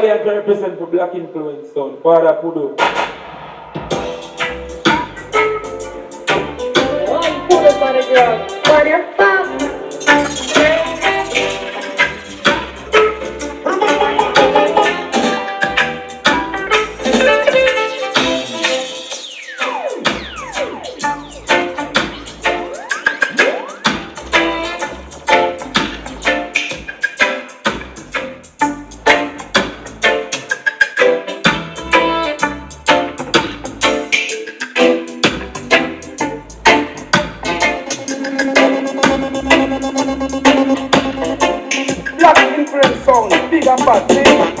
Gladiator represent for black influence sound. Father Pudo. One Pudo for the girl. For your pop. Black influence sound, big and bad, see?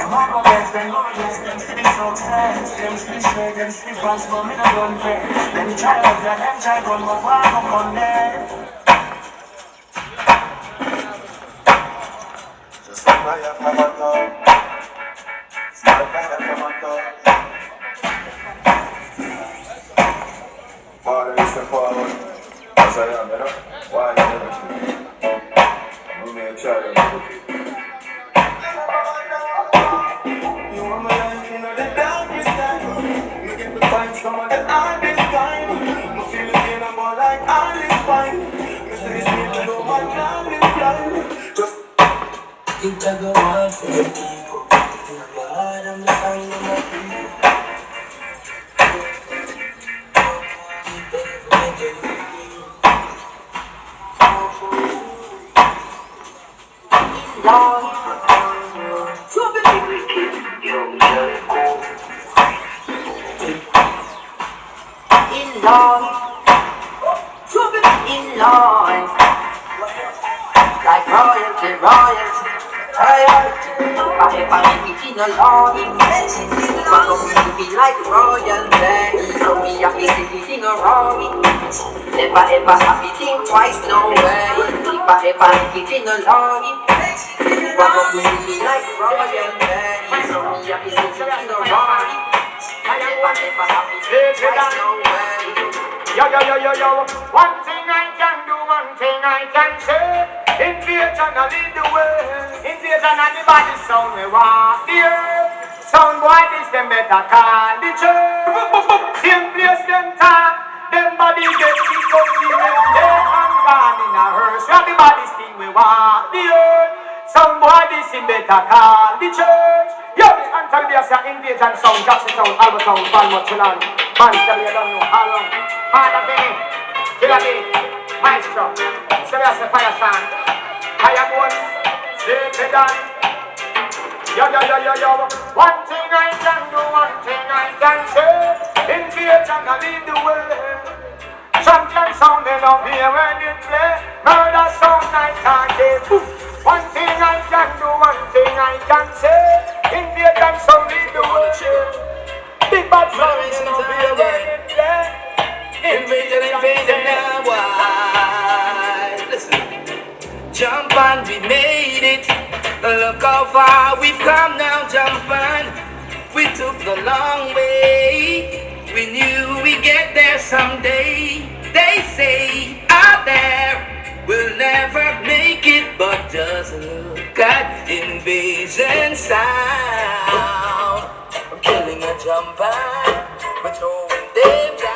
Them arrogance, them gorgeous, them see the success. Them see the straight, them see the fast, but me no run fair. Them try out there, them try run, but why no come there? Just fire from a top, smart fire from a top. Father is the forward, as I am, you know. Why you never think? We may try to never think. You want my life in the darkest time. You get to find some of the hardest time. You feel the pain and more like all is fine. You say it's me to know my plan is blind. Just think I go on for the people. God, I'm the sign of my people. Like royalty, royalty, royalty. No law, but for me to be like royalty. So me happy sitting around me. Never ever happy think twice, no way. Never ever sitting alone. But for me to be like royalty. So me happy sitting around me. Never ever happy think twice, no way. Yo, yo, yo, yo, yo. One thing I can do, one thing I can say. Invasion, I lead the way. Invasion, anybody sound me want the earth. Sound boy, this them better call the church. Same place them talk. Them body get kicked up the next day and gone in a hearse. Everybody's thing we want the earth. Sound boy, this them better call the church. Yo, until there's an invasion sound, Jackson Town, Albert Town, Falmouth, Chilan. Man, tell you don't know how long. Father Benny, Killer B, Maestro, so there's a fire stand. Fire bones, sleep it down. Yo, yo, yo, yo, yo. One thing I can do, one thing I can say. Invasion, I lead the way. Champion sound, they don't hear when it play. Murder sound, night and day. One thing I can do, one thing I can say. Invasion sound, lead the way. Big bad sound, they don't hear when it play. Invasion, invasion, now why? Listen. Jump on, we made it. Look how far we've come now, jump on. We took the long way. We knew we'd get there someday. They say out there we'll never make it, but just look at invasion sound. I'm killing a jump on. We're throwing them down.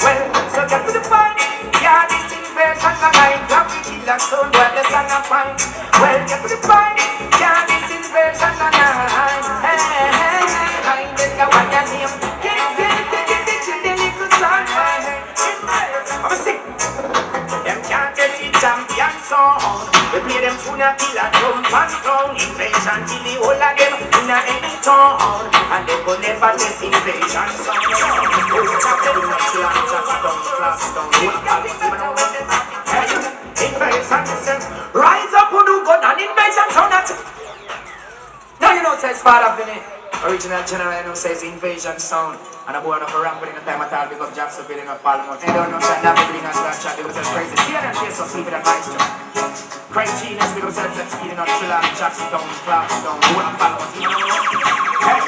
Well, so get to the point. Yeah, this invasion tonight. Drop the killer soul, but the sun of fine. Well, get to the point. Yeah, this invasion tonight. Hey, hey, hey, hey. Get the one that's him. Get the little son. I'm sick. Them can't tell the champion song. We play them tune a killer drum and crown. Invasion till the whole of them in a any town. And they could never test invasion song. Rise up, who do good and invasion sound that. Now you know says part of the original general, you know says invasion sound. And I'm going up a ramp in the time at all, big up Jackson, building up Palmouth. They don't know that now we're doing us that shot, they was just crazy. See and say so sleeping at Maestro. Crazy genius, big up self-set speeding up Chilan, Jackson Town, Clarkstown, going up Palmouth. Hey,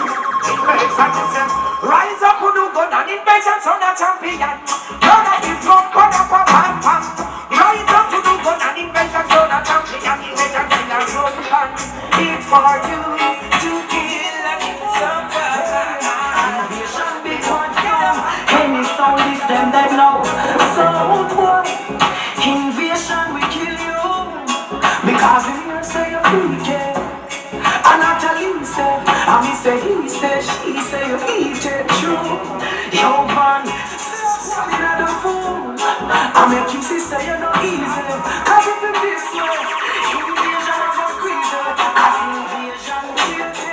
invasion system. Rise up, who do good and invasion sound a champion. Run up the drum, pam, pam, pam, pam. Rise up, who do good and invasion sound a champion. Invasion killer run on. It's for you to kill and survive. Invasion big one for them. Any sound is them that know. Sound boy, invasion we kill you. Because we hear say you freak it. And I tell you say, and me say he say, she say you eat it true. Yo man, in the fool. I make you see so you're not easy. Cause if it's this way, invasion of a squeeze. As invasion guilty.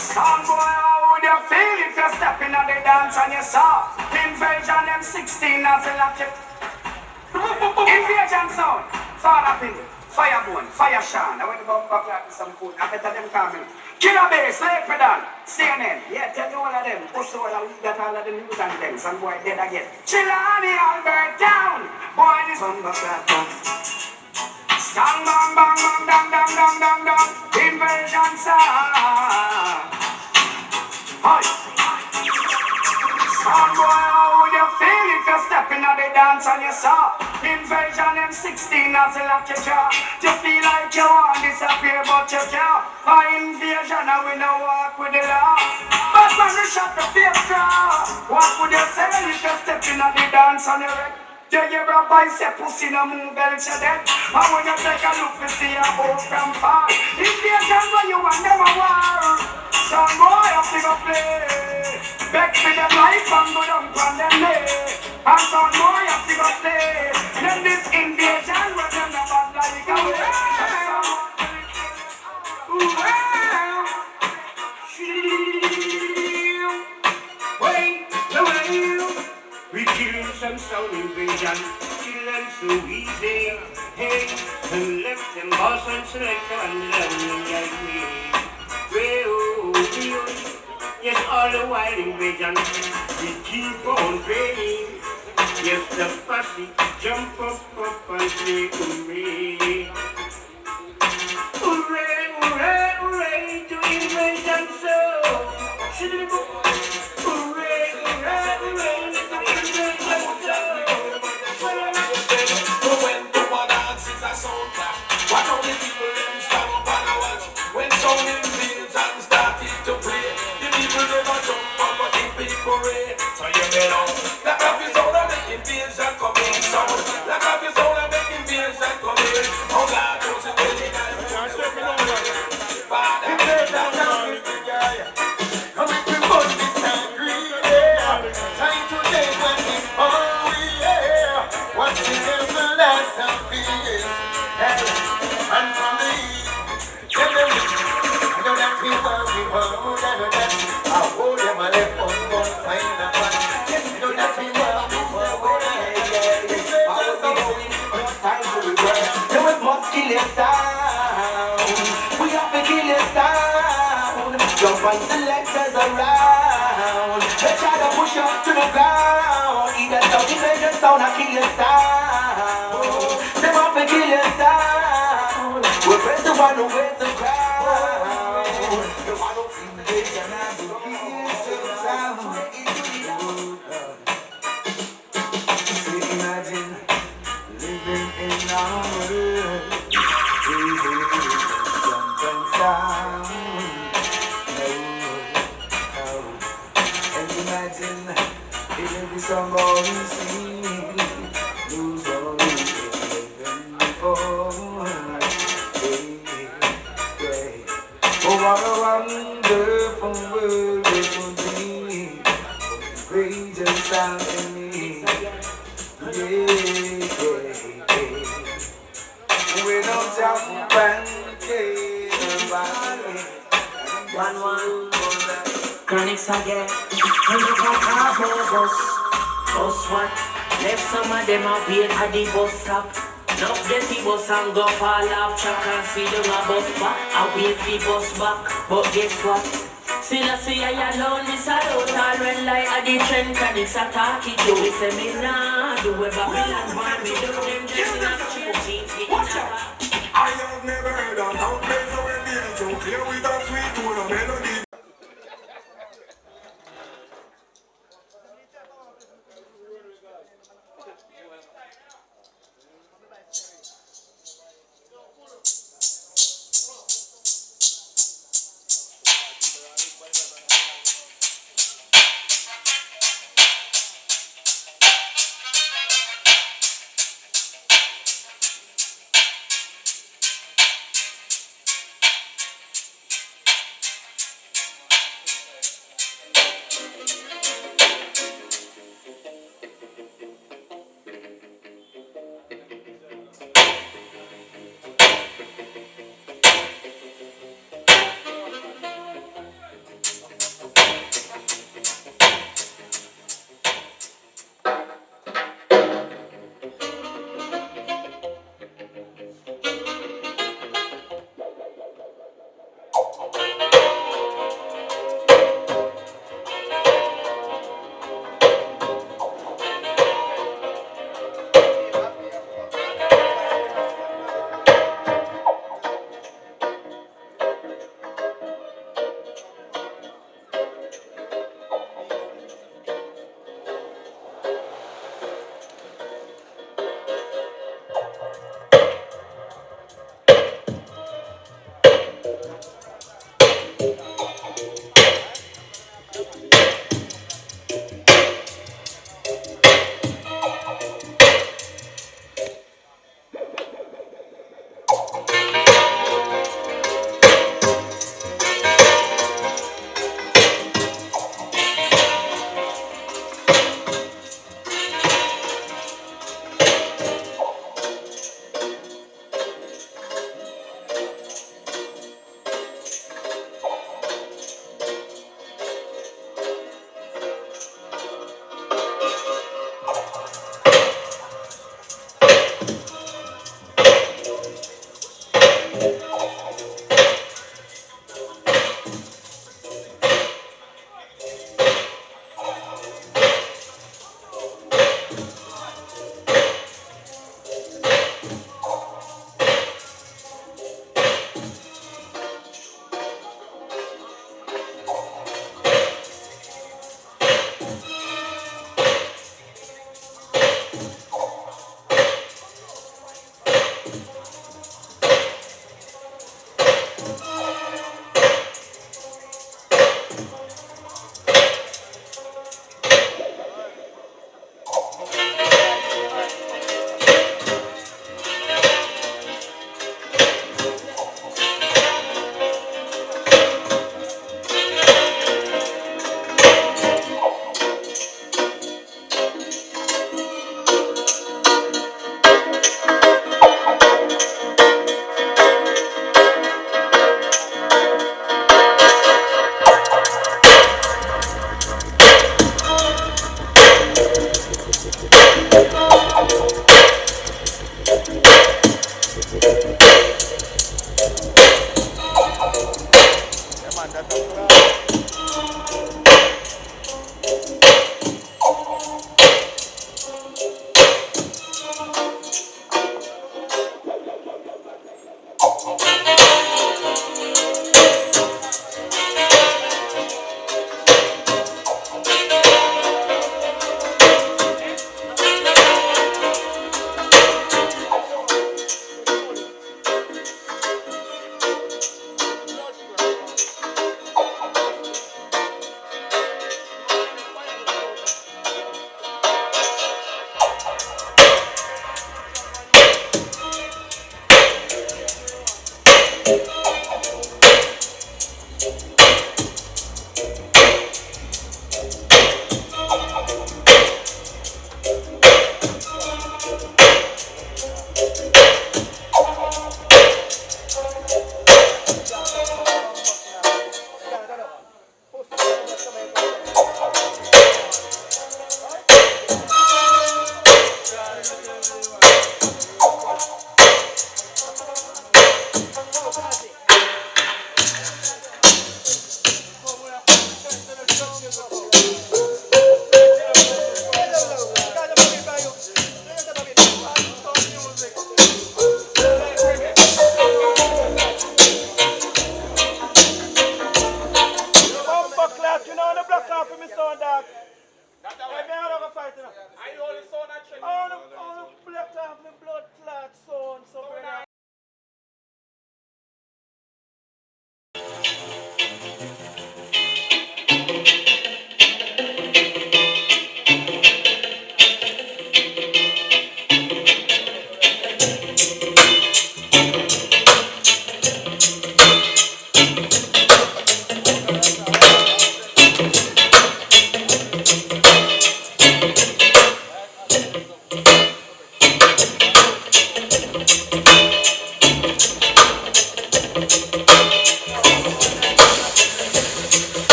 Sound boy, how would you feel if you're stepping on the dance and you saw invasion M16 as a locket? Invasion sound, Father Phil, Firebone, Fire Sean. I went to go back like some food. I better them coming. Killer Bass, Late Pedal, CNN. Yeah, tell you all of them. Also, we got all of the news and them. Some boy dead again. Chilani, Albert down. Boy, this one back like that. Stang, bang, bang, bang, dang, dang, dang, dang, dang. Invasion sound. Hi. Sound boy, how would you feel if you're stepping on the dance and you saw invasion M16 as a lock your jaw? You feel like you want to disappear but you can't. For invasion and we no walk with the law. But when we shot the face straw, what would you say if you're stepping on the dance and you wreck? You hear a voice say pussy no move else you dead. And when you take a look you see a boat from far. Invasion when you want them a war. Some boy have to go play. Back for them life and go down from them day. And some boy have to go play. Then this invasion where them no bad like a way. We kill some sound invasion. Kill them so easy. Hey, and left them boss and select and love me. Yes, all the while invasion, we keep on praying. Yes, the posse jump up and say hooray. Hooray, hooray, hooray to invasion soul. Hooray, hooray, hooray to invasion soul. When the one dances a sound clap, what all the people them stand up and watch. When sound invasion started to play, the people never jump up but the people red. So you know, like up your sound and make invasion come in sound. Like up your sound and make invasion come in. Oh God, don't you tell me that you're stepping over. Father, you play that down with the guy. Come make me put this time green, yeah. Time to take when it's hungry, yeah. Watching them the last of the years. And from the east, tell them I know that we were, I know that I hold them a left on one fine and one. I know that we were, time to return. Then we must kill your sound. We have to kill your sound. Jump and selectors around. They try to push up to the ground. Either stop the major sound or kill your sound. They want to kill your sound. We press the one who wears the crown. The one who feels the vision and the kill sound. So imagine living in our world. We live in jump and sound. And imagine if every song all we sing lose all we living before. Oh, what a wonderful world it would be. Rage and sound in me. We don't jump pancake. One. Chronics again. When you talk about bus what? Left some of them out here at the bus stop. Enough dirty bus and go fall off track and see them a bus back. I wait for bus back, but guess what? Still I see I alone, this a load all red light at the trend. Chronics a talk it, you say me nah. Do a Babylon man, me do them just in a cheap. Watch out! I have never heard of how plays where the so clear with a sweet tune of melody.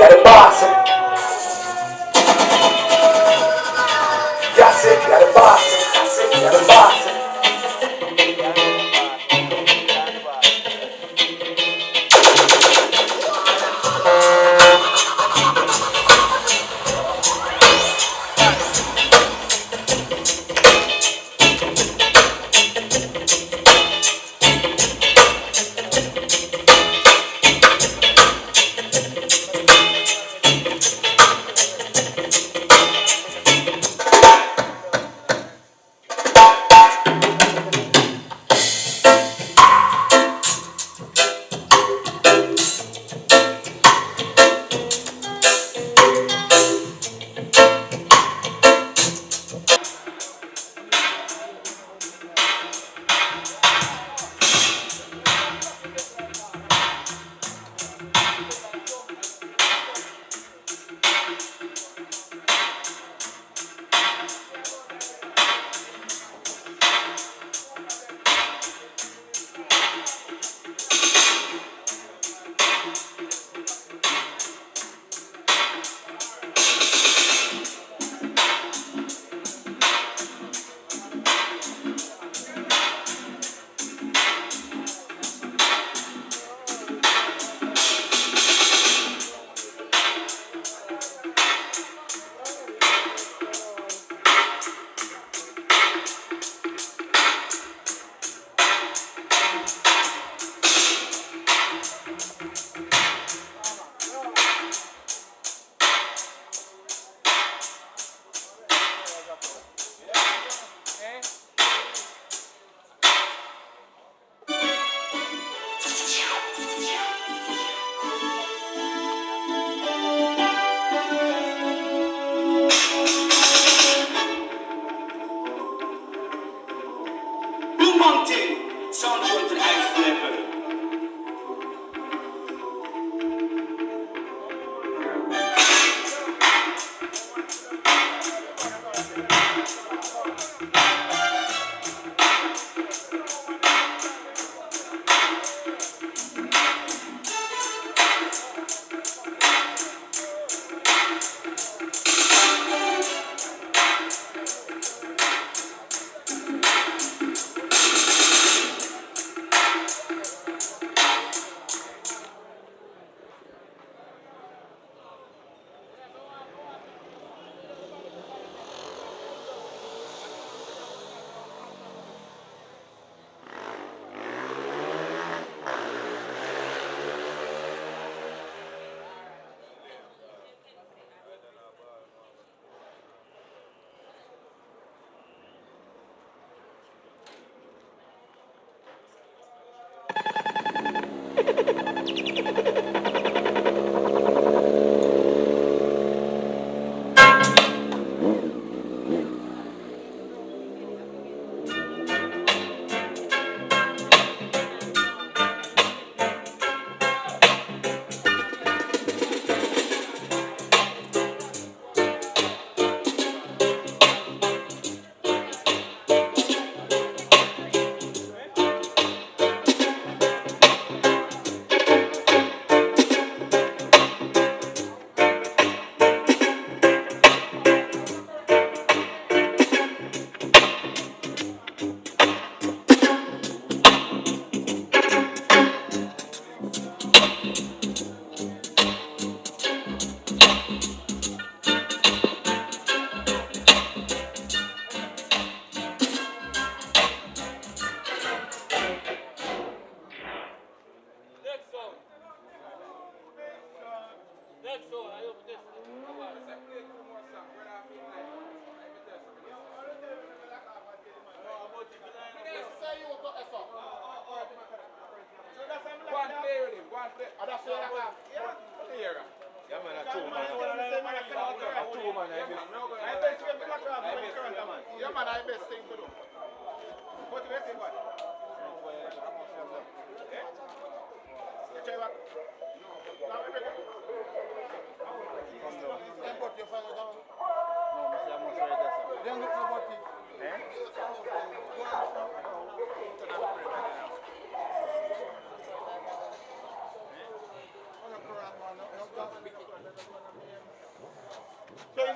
you're the boss. That's it, you're the boss. That's it, you're the boss.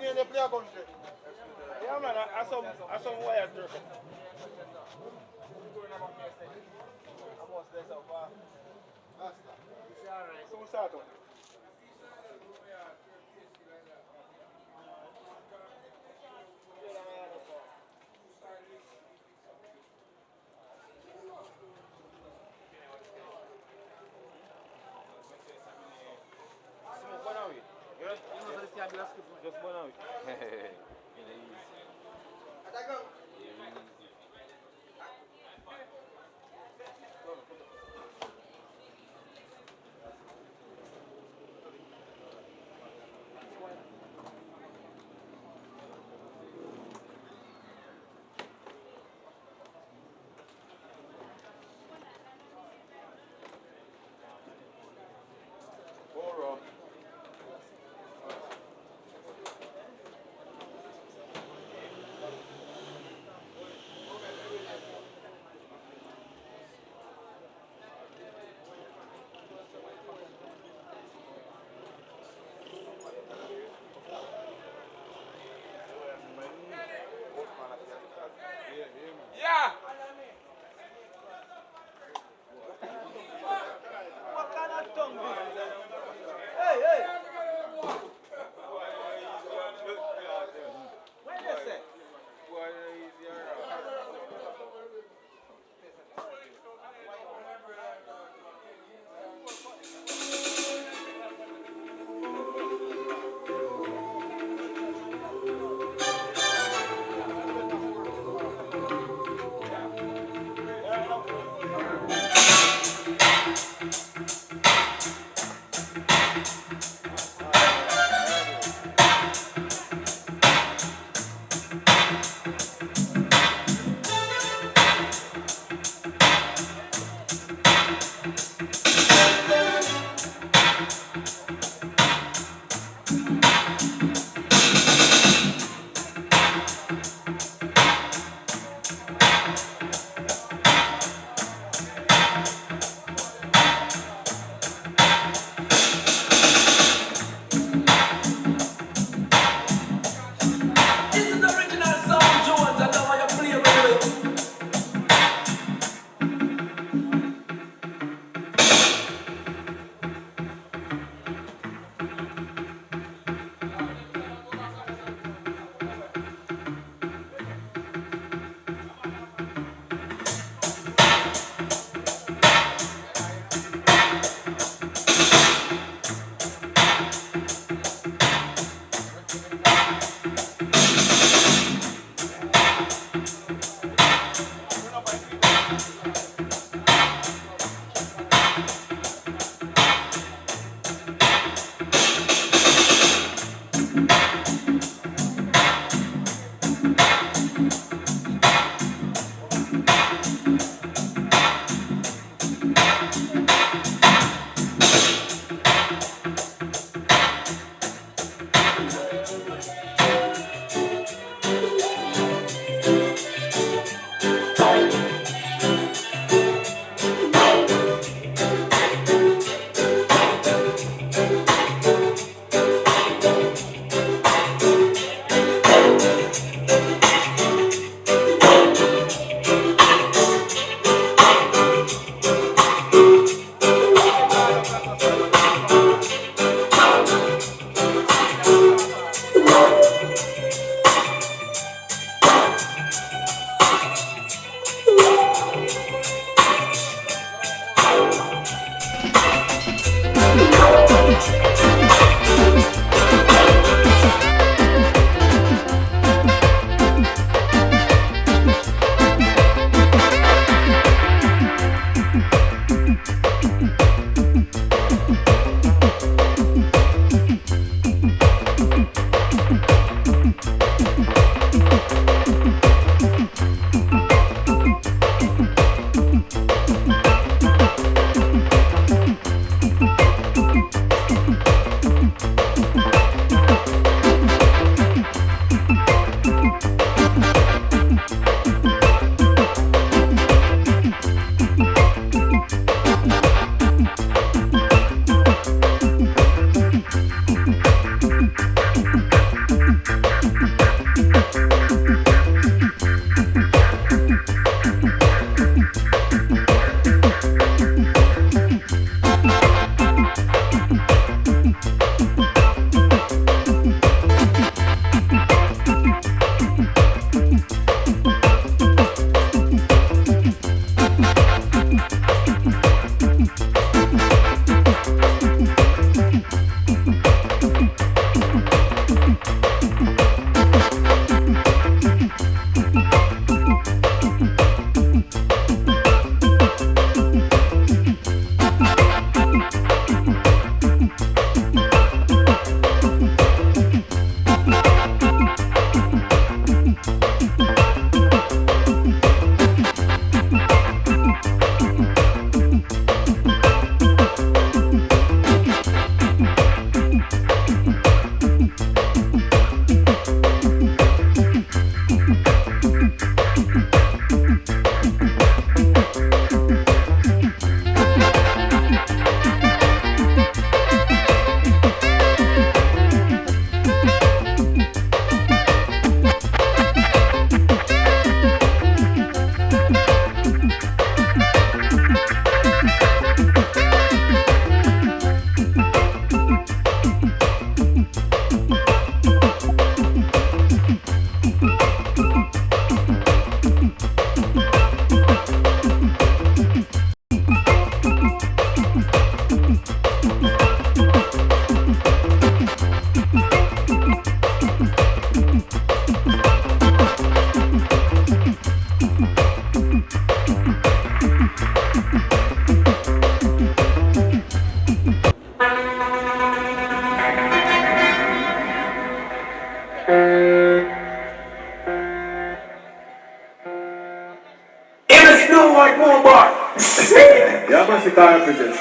in the play country. Yeah, man, I some wired jerk. So start on. Just one out.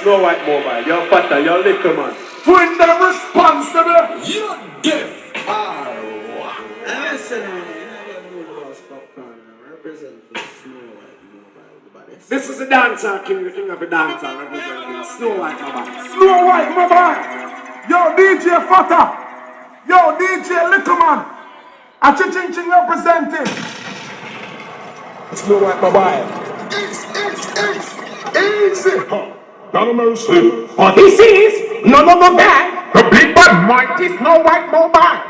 Snow White Mobile. You're fatter, you're little man. When they're responsible. You're deaf. This is the dancer king, the king of the dancer, representing Snow White Mobile. Snow White Mobile. Yo, DJ Fatter. Yo, DJ Little Man. A ching representing. Snow White Mobile. Easy. Not a mercy. Oh, this is no bad. The big bad mighty Snow White Mobile.